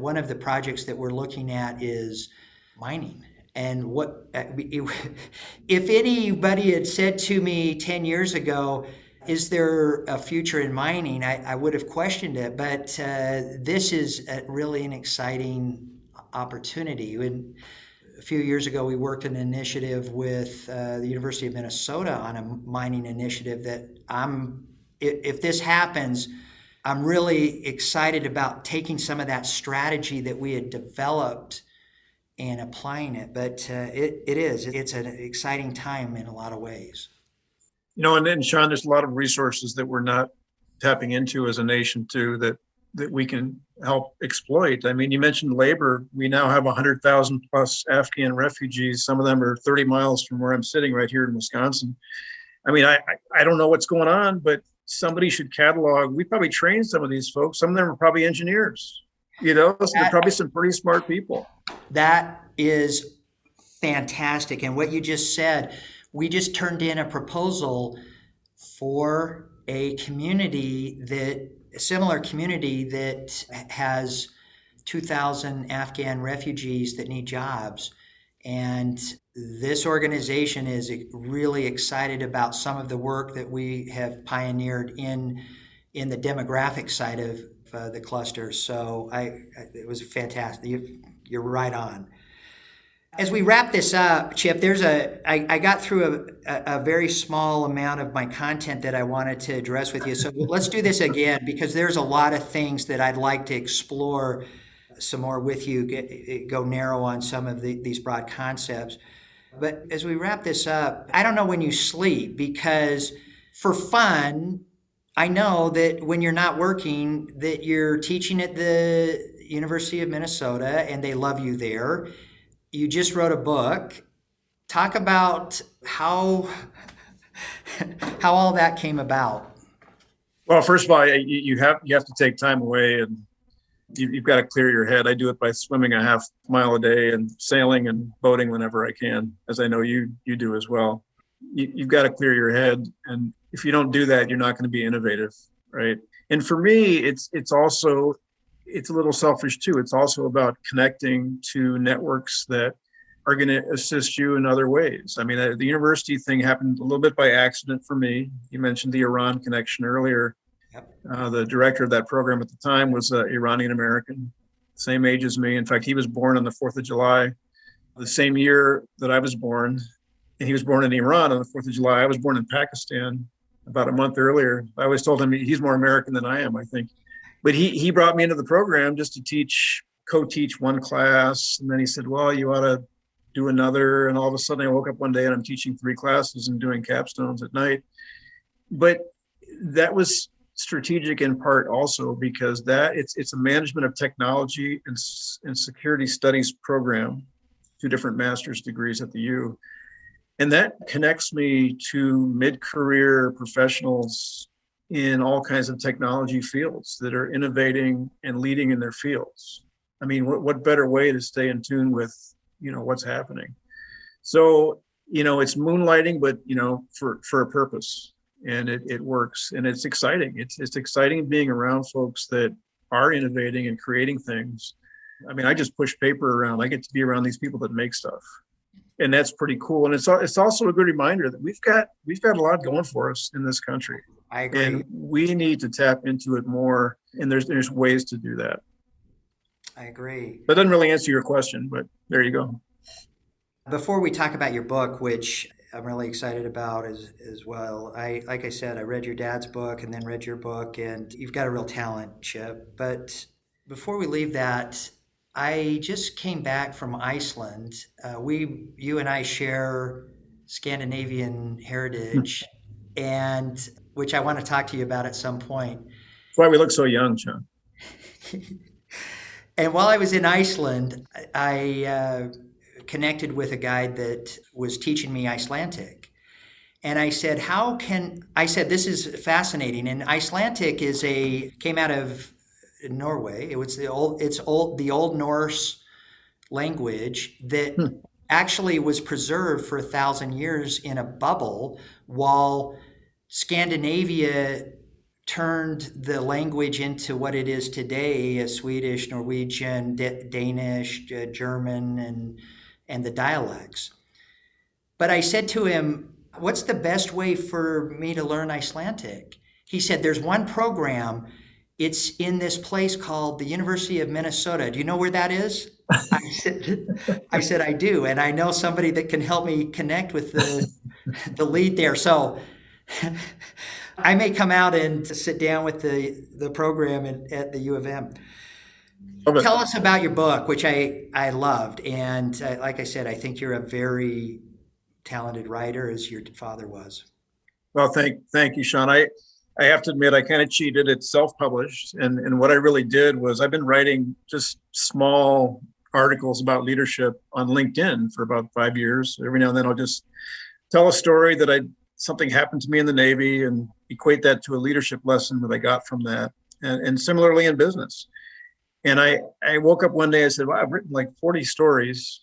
one of the projects that we're looking at is mining. And if anybody had said to me 10 years ago, is there a future in mining? I would have questioned it, but this is really an exciting opportunity. And a few years ago, we worked an initiative with the University of Minnesota on a mining initiative that if this happens, I'm really excited about taking some of that strategy that we had developed and applying it. But it's an exciting time in a lot of ways. And then, Sean, there's a lot of resources that we're not tapping into as a nation too, that we can help exploit. I mean, you mentioned labor. We now have 100,000 plus Afghan refugees. Some of them are 30 miles from where I'm sitting right here in Wisconsin. I mean, I don't know what's going on, but somebody should catalog. We probably trained some of these folks. Some of them are probably engineers, so they're probably some pretty smart people. That is fantastic. And what you just said, we just turned in a proposal for a similar community that has 2,000 Afghan refugees that need jobs. And this organization is really excited about some of the work that we have pioneered in the demographic side of the cluster. So it was fantastic. You're right on. As we wrap this up, Chip, I got through a very small amount of my content that I wanted to address with you. So let's do this again, because there's a lot of things that I'd like to explore some more with you, go narrow on some of these broad concepts. But as we wrap this up, I don't know when you sleep, because for fun, I know that when you're not working, that you're teaching at the University of Minnesota and they love you there. You just wrote a book. Talk about how all that came about. Well, first of all, you have to take time away, and you've got to clear your head. I do it by swimming a half mile a day and sailing and boating whenever I can, as I know you do as well. You've got to clear your head, and if you don't do that, you're not going to be innovative, right? And for me, it's a little selfish too. It's also about connecting to networks that are going to assist you in other ways. I mean, the university thing happened a little bit by accident for me. You mentioned the Iran connection earlier. Yep. The director of that program at the time was Iranian American, same age as me. In fact, he was born on the 4th of July, the same year that I was born. And he was born in Iran on the 4th of July. I was born in Pakistan about a month earlier. I always told him he's more American than I am, I think. But he brought me into the program just to co-teach one class. And then he said, well, you ought to do another. And all of a sudden I woke up one day and I'm teaching 3 classes and doing capstones at night. But that was strategic in part also because it's a management of technology and security studies program, 2 different master's degrees at the U. And that connects me to mid-career professionals in all kinds of technology fields that are innovating and leading in their fields. I mean, what better way to stay in tune with, what's happening? So, it's moonlighting, but, for a purpose, and it works, and it's exciting. It's exciting being around folks that are innovating and creating things. I mean, I just push paper around. I get to be around these people that make stuff, and that's pretty cool. And it's also a good reminder that we've got a lot going for us in this country. I agree. And we need to tap into it more. And there's ways to do that. I agree. That doesn't really answer your question, but there you go. Before we talk about your book, which I'm really excited about as well, like I said, I read your dad's book and then read your book, and you've got a real talent, Chip. But before we leave that, I just came back from Iceland. You and I share Scandinavian heritage, and which I want to talk to you about at some point. That's why we look so young, John. And while I was in Iceland, I connected with a guide that was teaching me Icelandic. And I said, this is fascinating. And Icelandic came out of Norway. It was the Old Norse language that actually was preserved for 1,000 years in a bubble, while Scandinavia turned the language into what it is today: Swedish, Norwegian, Danish, German, and the dialects. But I said to him, what's the best way for me to learn Icelandic? He said, there's one program. It's in this place called the University of Minnesota. Do you know where that is? I said, I do. And I know somebody that can help me connect with the lead there. So I may come out and sit down with the program at the U of M. Tell us about your book, which I loved. And like I said, I think you're a very talented writer, as your father was. Well, thank you, Sean. I have to admit, I kind of cheated. It's self-published. And what I really did was I've been writing just small articles about leadership on LinkedIn for about 5 years. Every now and then I'll just tell a story that something happened to me in the Navy and equate that to a leadership lesson that I got from that. And similarly in business. And I woke up one day, I said, well, I've written like 40 stories.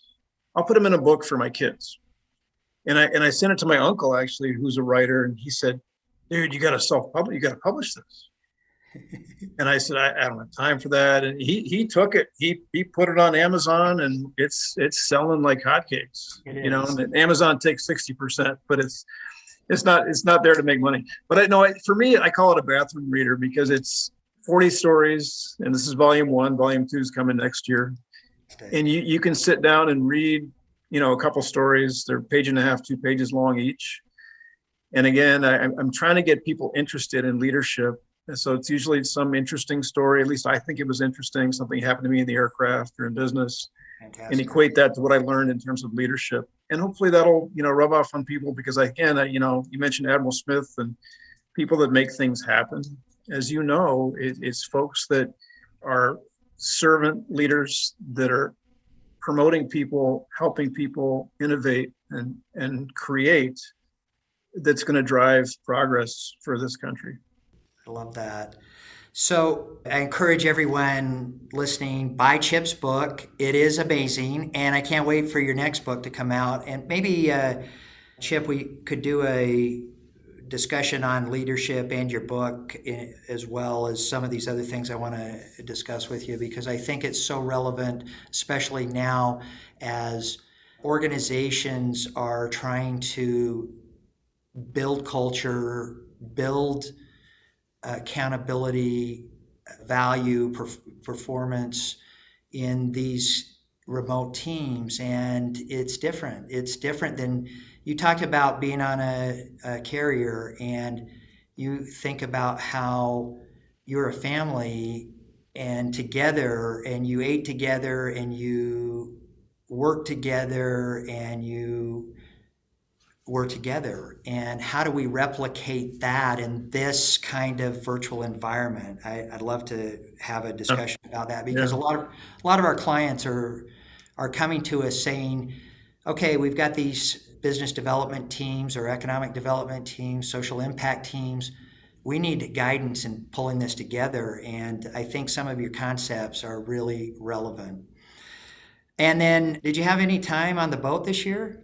I'll put them in a book for my kids. And I sent it to my uncle, actually, who's a writer. And he said, dude, you got to publish this. And I said, I don't have time for that. And he took it, he put it on Amazon, and it's selling like hotcakes, and Amazon takes 60%, but it's not there to make money. But for me, I call it a bathroom reader because it's 40 stories, and this is volume 1. Volume 2 is coming next year. And you can sit down and read, a couple stories. They're 1.5 pages, 2 pages long each. And again, I'm trying to get people interested in leadership. And so it's usually some interesting story. At least I think it was interesting. Something happened to me in the aircraft or in business. Fantastic. And equate that to what I learned in terms of leadership. And hopefully that'll, rub off on people, because again, you mentioned Admiral Smith and people that make things happen. As you know, it's folks that are servant leaders that are promoting people, helping people innovate and create, that's going to drive progress for this country. I love that. So I encourage everyone listening, buy Chip's book. It is amazing. And I can't wait for your next book to come out. And maybe, Chip, we could do a discussion on leadership and your book, as well as some of these other things I want to discuss with you, because I think it's so relevant, especially now as organizations are trying to build culture, build accountability, value, performance in these remote teams. And it's different. It's different than, you talked about being on a carrier, and you think about how you're a family and together, and you ate together, and you worked together, and you were together. And how do we replicate that in this kind of virtual environment? I'd love to have a discussion about that, because a lot of our clients are coming to us saying, okay, we've got these business development teams or economic development teams, social impact teams. We need guidance in pulling this together, and I think some of your concepts are really relevant. And then, did you have any time on the boat this year?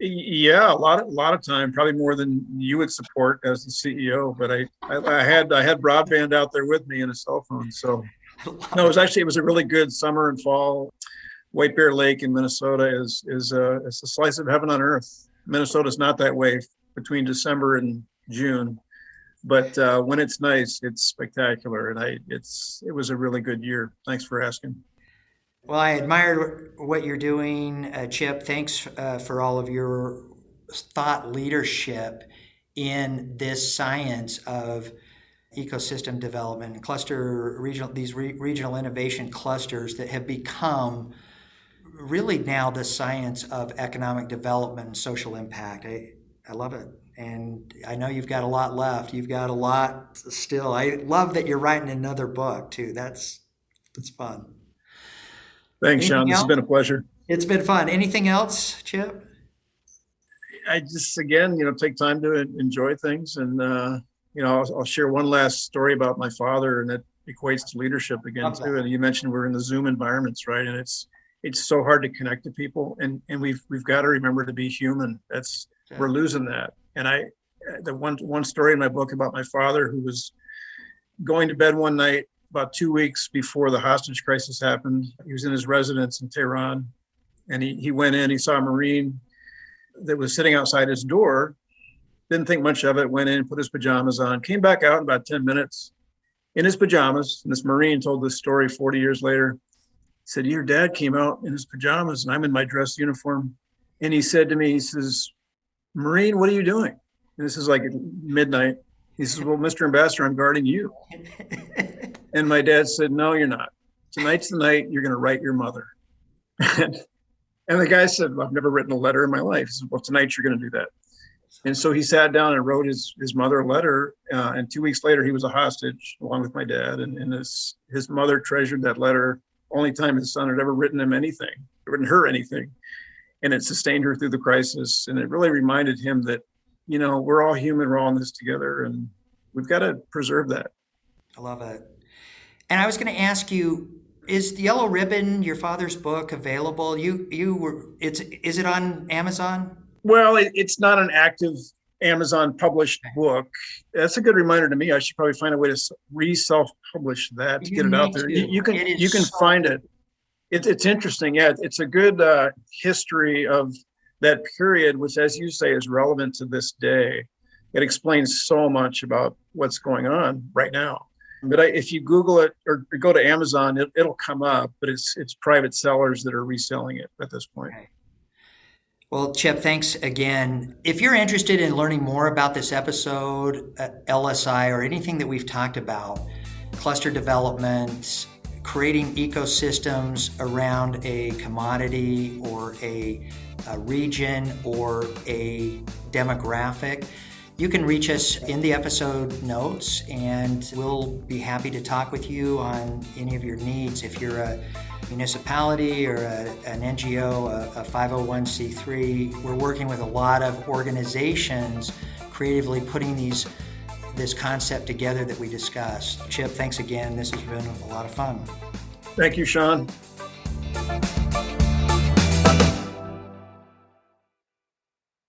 Yeah, a lot of time, probably more than you would support as the CEO. But I had broadband out there with me and a cell phone. So I love no, it. it was a really good summer and fall. White Bear Lake in Minnesota is a slice of heaven on earth. Minnesota's not that way between December and June, but when it's nice, it's spectacular, and it was a really good year. Thanks for asking. Well, I admire what you're doing, Chip. Thanks for all of your thought leadership in this science of ecosystem development, regional innovation clusters that have become really now the science of economic development and social impact. I love it. And I know you've got a lot left. You've got a lot still. I love that you're writing another book too. That's fun. Thanks, Sean. Anything This has else? been a pleasure. It's been fun. Anything else, Chip? I just, again, take time to enjoy things. And, I'll share one last story about my father, and that equates to leadership again, Love too. that. And you mentioned we're in the Zoom environments, right? And it's so hard to connect to people. And we've got to remember to be human. We're losing that. And the one story in my book about my father, who was going to bed one night about 2 weeks before the hostage crisis happened. He was in his residence in Tehran, and he went in, he saw a Marine that was sitting outside his door, didn't think much of it, went in, put his pajamas on, came back out in about 10 minutes in his pajamas. And this Marine told this story 40 years later. He said, your dad came out in his pajamas and I'm in my dress uniform. And he said to me, he says, Marine, what are you doing? And this is like midnight. He says, well, Mr. Ambassador, I'm guarding you. And my dad said, no, you're not. Tonight's the night you're going to write your mother. And the guy said, well, I've never written a letter in my life. He said, well, tonight you're going to do that. And so he sat down and wrote his mother a letter. And 2 weeks later, he was a hostage along with my dad. And his mother treasured that letter. Only time his son had ever written her anything. And it sustained her through the crisis. And it really reminded him that, we're all human, we're all in this together. And we've got to preserve that. I love it. And I was going to ask you, is the Yellow Ribbon, your father's book, available? Is it on Amazon? Well, it's not an active Amazon published book. That's a good reminder to me. I should probably find a way to self-publish that to get it out there. You can find it. It's interesting. Yeah, it's a good history of that period, which, as you say, is relevant to this day. It explains so much about what's going on right now. But if you Google it or go to Amazon, it'll come up. But it's private sellers that are reselling it at this point. Okay. Well, Chip, thanks again. If you're interested in learning more about this episode, LSI, or anything that we've talked about, cluster development, creating ecosystems around a commodity or a region or a demographic, you can reach us in the episode notes, and we'll be happy to talk with you on any of your needs. If you're a municipality or an NGO, a 501c3, we're working with a lot of organizations creatively putting this concept together that we discussed. Chip, thanks again. This has been a lot of fun. Thank you, Sean.